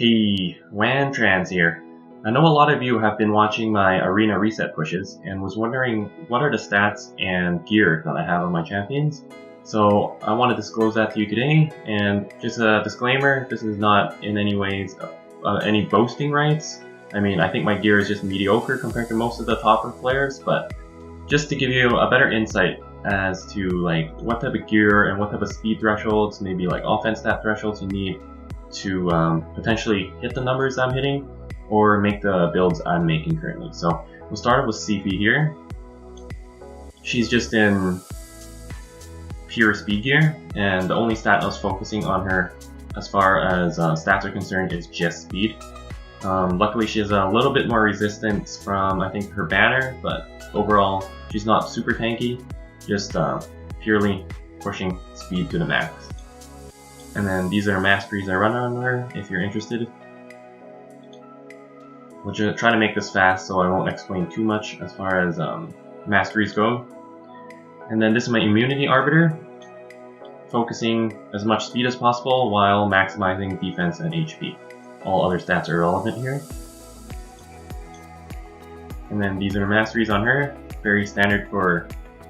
Hey, Trans here. I know a lot of you have been watching my arena reset pushes and was wondering what are the stats and gear that I have on my champions. So I want to disclose that to you today, and just a disclaimer, this is not in any ways any boasting rights. I mean, I think my gear is just mediocre compared to most of the topper players, but just to give you a better insight as to like what type of gear and what type of speed thresholds, maybe like offense stat thresholds you need to potentially hit the numbers I'm hitting or make the builds I'm making currently. So we'll start with CP here. She's just in pure speed gear, and the only stat I was focusing on her as far as stats are concerned is just speed. Luckily she has a little bit more resistance from I think her banner, but overall she's not super tanky, just purely pushing speed to the max. And then these are masteries I run on her if you're interested. We'll try to make this fast so I won't explain too much as far as masteries go. And then this is my immunity arbiter, focusing as much speed as possible while maximizing defense and HP. All other stats are irrelevant here. And then these are masteries on her, very standard for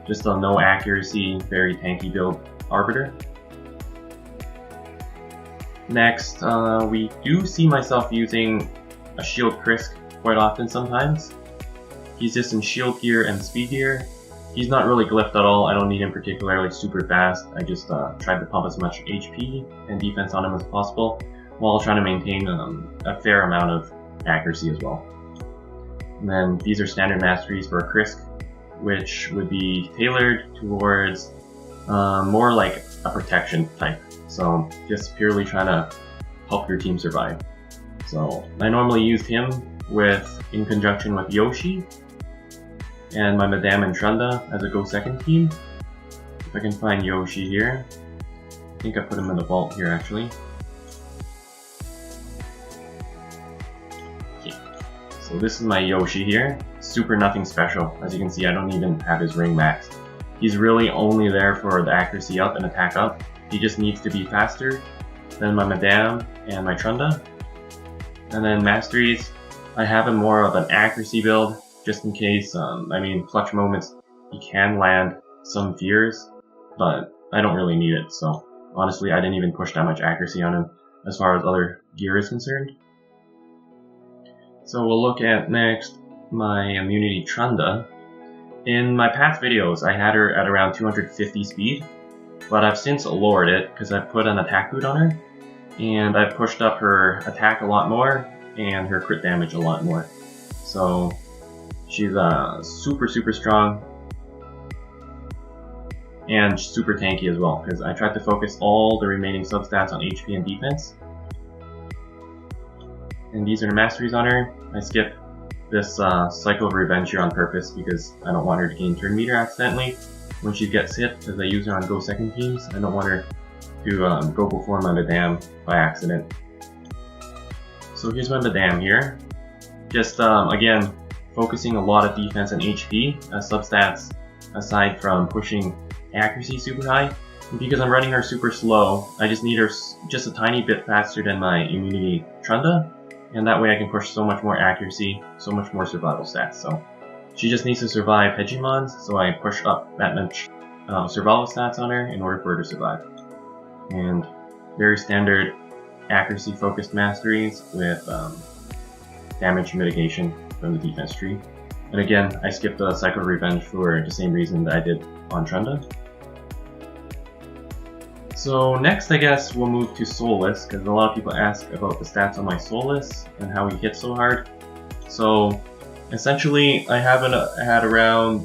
just a no accuracy, very tanky build arbiter. Next, we do see myself using a shield Krisk quite often sometimes. He's just in shield gear and speed gear. He's not really glyphed at all. I don't need him particularly super fast. I just tried to pump as much HP and defense on him as possible while trying to maintain a fair amount of accuracy as well. And then these are standard masteries for Krisk, which would be tailored towards more like a protection type. So just purely trying to help your team survive. So I normally used him in conjunction with Yoshi and my Madame and Trunda as a go second team. If I can find Yoshi here. I think I put him in the vault here actually. Okay. So this is my Yoshi here. Super nothing special. As you can see, I don't even have his ring maxed. He's really only there for the accuracy up and attack up. He just needs to be faster than my Madame and my Trunda. And then masteries, I have him more of an accuracy build, just in case, I mean, clutch moments, he can land some fears, but I don't really need it, so honestly I didn't even push that much accuracy on him as far as other gear is concerned. So we'll look at next my immunity Trunda. In my past videos I had her at around 250 speed, but I've since lowered it because I put an attack boot on her, and I've pushed up her attack a lot more and her crit damage a lot more. So she's super strong and super tanky as well, because I tried to focus all the remaining substats on HP and defense. And these are the masteries on her. I skipped this cycle of revenge here on purpose because I don't want her to gain turn meter accidentally when she gets hit, because I use her on go second teams. I don't want her to go before my Madame by accident. So here's my Madame here. Just again, focusing a lot of defense and HP as substats aside from pushing accuracy super high. And because I'm running her super slow, I just need her just a tiny bit faster than my immunity Trunda, and that way I can push so much more accuracy, so much more survival stats. So she just needs to survive Hegemons, so I push up that much survival stats on her in order for her to survive. And very standard accuracy focused masteries with damage mitigation from the defense tree. And again, I skipped the cycle of revenge for the same reason that I did on Trunda. So next I guess we'll move to Soulless, because a lot of people ask about the stats on my Soulless and how he hits so hard. So essentially I have it at around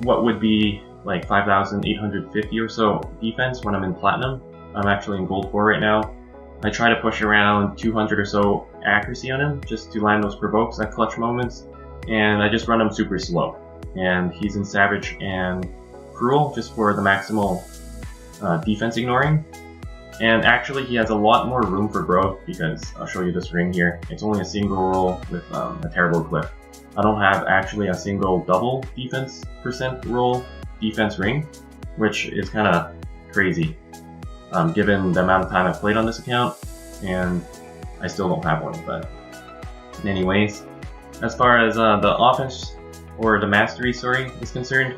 what would be like 5,850 or so defense when I'm in Platinum. I'm actually in Gold 4 right now. I try to push around 200 or so accuracy on him just to land those provokes at clutch moments, and I just run him super slow. And he's in Savage and Cruel just for the maximal defense ignoring. And actually he has a lot more room for growth because I'll show you this ring here. It's only a single roll with a terrible glyph. I don't have actually a single double defense % roll defense ring, which is kind of crazy given the amount of time I've played on this account. And I still don't have one, but anyways, as far as the offense, or the mastery, sorry, is concerned,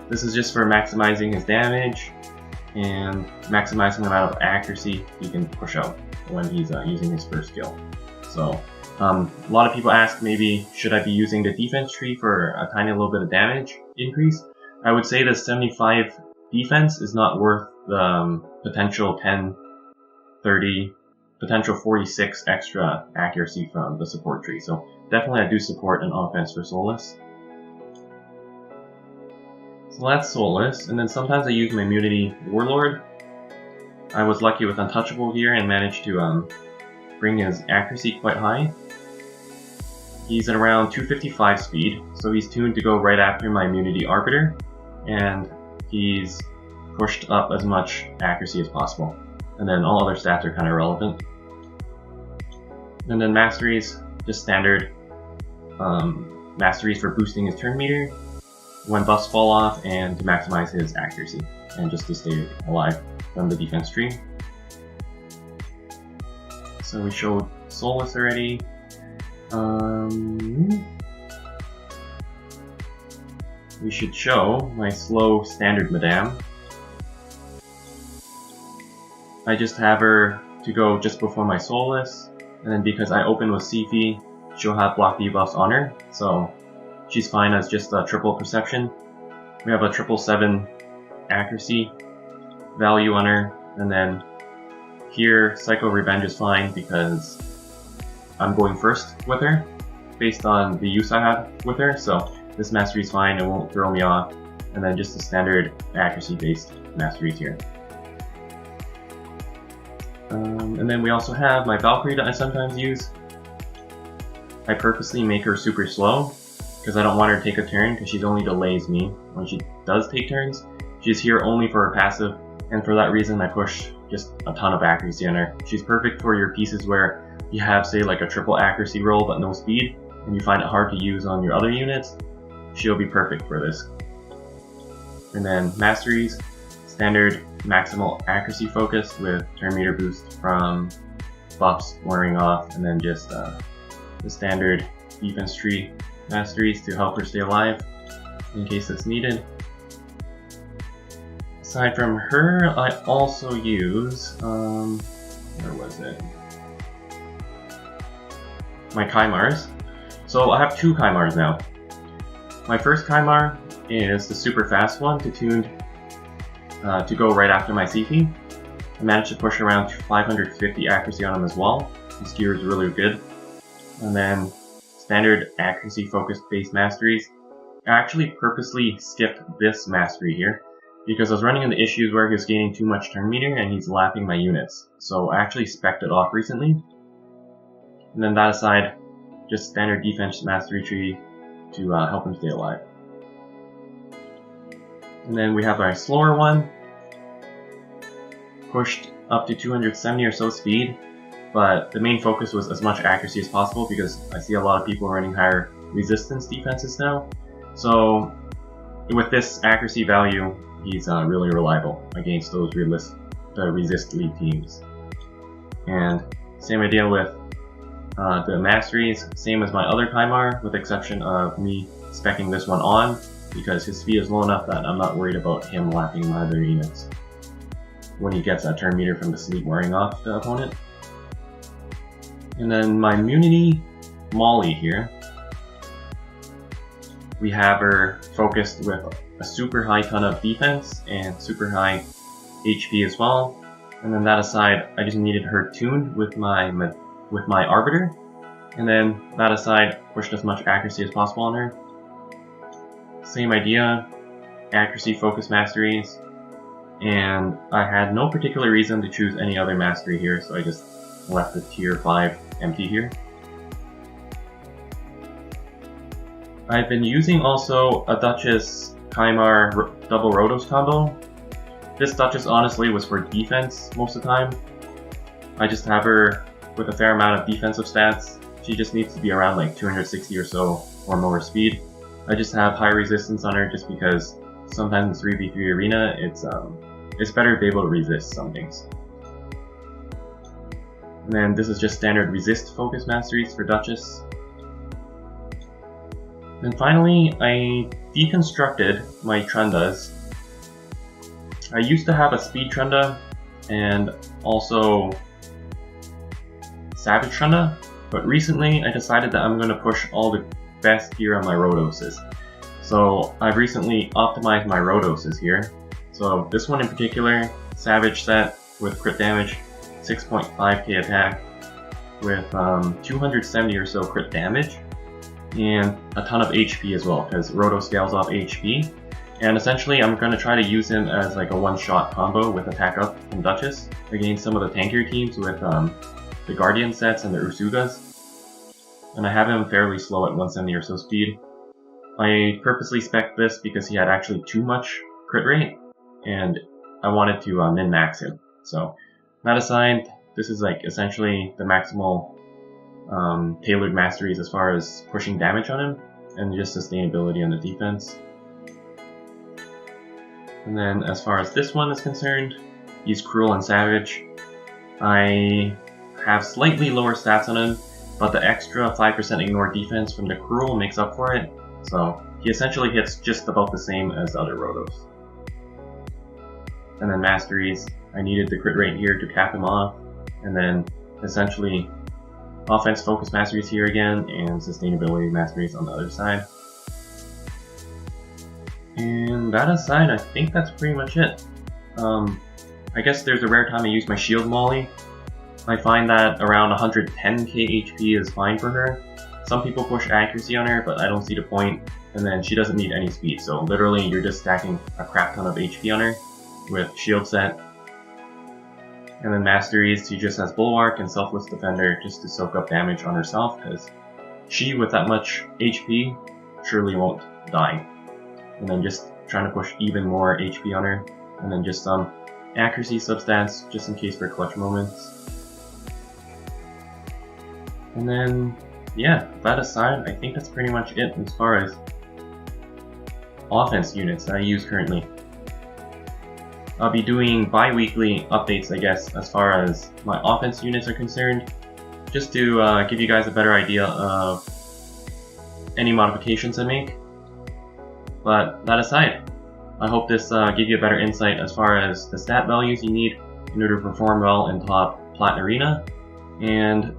this is just for maximizing his damage and maximizing the amount of accuracy he can push out when he's using his first skill. So a lot of people ask, maybe should I be using the defense tree for a tiny little bit of damage increase? I would say the 75 defense is not worth the potential 10, 30, potential 46 extra accuracy from the support tree. So definitely I do support an offense for Soulless. So that's Soulless, and then sometimes I use my immunity Warlord. I was lucky with Untouchable gear and managed to bring his accuracy quite high. He's at around 255 speed, so he's tuned to go right after my immunity Arbiter, and he's pushed up as much accuracy as possible. And then all other stats are kind of irrelevant. And then masteries, just standard masteries for boosting his turn meter when buffs fall off and to maximize his accuracy and just to stay alive from the defense tree. So we showed Soulless already. We should show my slow standard Madame. I just have her to go just before my Soulless, and then because I open with Sifi, she'll have block debuffs on her, so she's fine as just a triple perception. We have a 777 accuracy value on her, and then here Psycho Revenge is fine because I'm going first with her based on the use I have with her, so this mastery is fine, it won't throw me off, and then just the standard accuracy based masteries here. And then we also have my Valkyrie that I sometimes use. I purposely make her super slow because I don't want her to take a turn because she only delays me when she does take turns. She's here only for her passive, and for that reason I push just a ton of accuracy on her. She's perfect for your pieces where you have, say, like a triple accuracy roll but no speed, and you find it hard to use on your other units. She'll be perfect for this. And then masteries, standard maximal accuracy focus with turn meter boost from buffs wearing off, and then just the standard defense tree masteries to help her stay alive in case it's needed. Aside from her, I also use, where was it? My Kymars. So I have two Kymars now. My first Kymar is the super fast one to tuned to go right after my Sifi. I managed to push around 550 accuracy on him as well. His gear is really good. And then standard accuracy focused base masteries. I actually purposely skipped this mastery here because I was running into issues where he was gaining too much turn meter and he's lapping my units. So I actually spec'd it off recently. And then that aside, just standard defense mastery tree to help him stay alive. And then we have our slower one, pushed up to 270 or so speed, but the main focus was as much accuracy as possible because I see a lot of people running higher resistance defenses now. So with this accuracy value, he's really reliable against those resist lead teams. And same idea with the masteries, same as my other Kymar, with the exception of me speccing this one on because his speed is low enough that I'm not worried about him lapping my other units when he gets that turn meter from the sleep wearing off the opponent. And then my immunity Molly here, we have her focused with a super high ton of defense and super high HP as well. And then that aside, I just needed her tuned with my Arbiter. And then that aside, pushed as much accuracy as possible on her. Same idea, accuracy focus masteries. And I had no particular reason to choose any other mastery here, so I just left the tier 5 empty here. I've been using also a Duchess Kymar double Rotos combo. This Duchess honestly was for defense most of the time. I just have her with a fair amount of defensive stats. She just needs to be around like 260 or so or more speed. I just have high resistance on her just because sometimes in 3v3 arena it's better to be able to resist some things. And then this is just standard resist focus masteries for Duchess. And finally, I deconstructed my Trundas. I used to have a speed Trunda and also Savage Trunda, but recently I decided that I'm going to push all the best gear on my Rotoses. So I've recently optimized my Rotoses here. So this one in particular, Savage set with crit damage, 6.5k attack, with 270 or so crit damage, and a ton of HP as well, because Roto scales off HP. And essentially I'm going to try to use him as like a one-shot combo with attack up from Duchess against some of the tankier teams with the Guardian sets and the Ursugas. And I have him fairly slow at 170 or so speed. I purposely spec'd this because he had actually too much crit rate, and I wanted to min-max him. So that aside, this is like essentially the maximal tailored masteries as far as pushing damage on him, and just sustainability on the defense. And then as far as this one is concerned, he's cruel and savage. I have slightly lower stats on him, but the extra 5% ignore defense from the cruel makes up for it, so he essentially hits just about the same as the other Rotos. And then masteries, I needed the crit rate here to cap him off, and then essentially offense focus masteries here again, and sustainability masteries on the other side. And that aside, I think that's pretty much it. I guess there's a rare time I use my shield molly. I find that around 110k HP is fine for her. Some people push accuracy on her, but I don't see the point. And then she doesn't need any speed, so literally you're just stacking a crap ton of HP on her with shield set. And then masteries, she just has Bulwark and Selfless Defender just to soak up damage on herself, because she with that much HP surely won't die. And then just trying to push even more HP on her, and then just some accuracy substats just in case for clutch moments. And then, yeah, that aside, I think that's pretty much it as far as offense units that I use currently. I'll be doing bi-weekly updates, I guess, as far as my offense units are concerned, just to give you guys a better idea of any modifications I make. But that aside, I hope this gave you a better insight as far as the stat values you need in order to perform well in top Plat Arena, and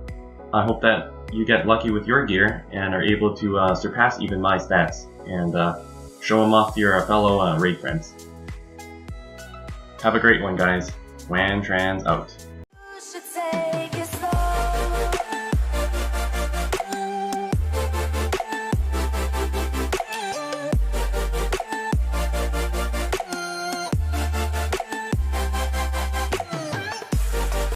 I hope that you get lucky with your gear and are able to surpass even my stats and show them off to your fellow raid friends. Have a great one, guys. Wan Trans out.